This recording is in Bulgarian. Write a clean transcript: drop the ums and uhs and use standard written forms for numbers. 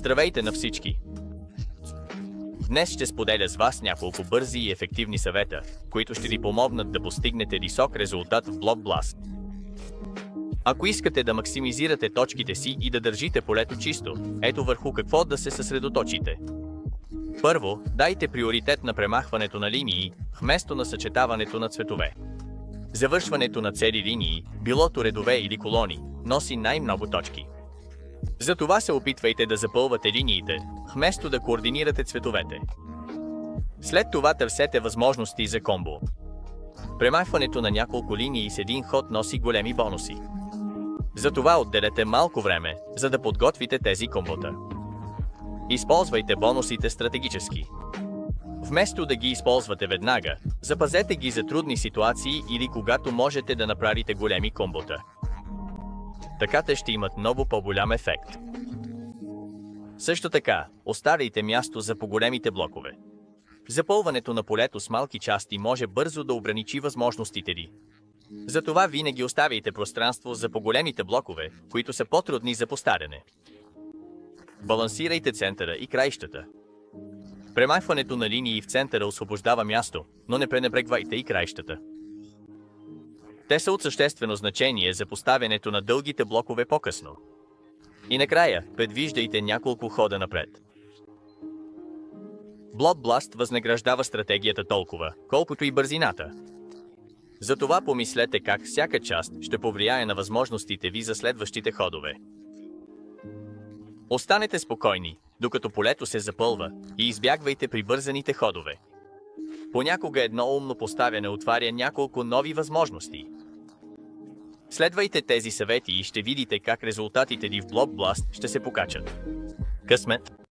Здравейте на всички! Днес ще споделя с вас няколко бързи и ефективни съвета, които ще ви помогнат да постигнете висок резултат в Block Blast. Ако искате да максимизирате точките си и да държите полето чисто, ето върху какво да се съсредоточите. Първо, дайте приоритет на премахването на линии, вместо на съчетаването на цветове. Завършването на цели линии, било то редове или колони, носи най-много точки. Затова се опитвайте да запълвате линиите, вместо да координирате цветовете. След това търсете възможности за комбо. Премахването на няколко линии с един ход носи големи бонуси. Затова отделете малко време, за да подготвите тези комбота. Използвайте бонусите стратегически. Вместо да ги използвате веднага, запазете ги за трудни ситуации или когато можете да направите големи комбота. Така те ще имат много по-голям ефект. Също така, оставяйте място за по-големите блокове. Запълването на полето с малки части може бързо да ограничи възможностите ви. Затова винаги оставяйте пространство за по-големите блокове, които са по-трудни за поставяне. Балансирайте центъра и краищата. Премахването на линии в центъра освобождава място, но не пренебрегвайте и краищата. Те са от съществено значение за поставянето на дългите блокове по-късно. И накрая, предвиждайте няколко хода напред. Block Blast възнаграждава стратегията толкова, колкото и бързината. Затова помислете как всяка част ще повлияе на възможностите ви за следващите ходове. Останете спокойни, докато полето се запълва, и избягвайте прибързаните ходове. Понякога едно умно поставяне отваря няколко нови възможности. Следвайте тези съвети и ще видите как резултатите ви в Block Blast ще се покачат. Късмет!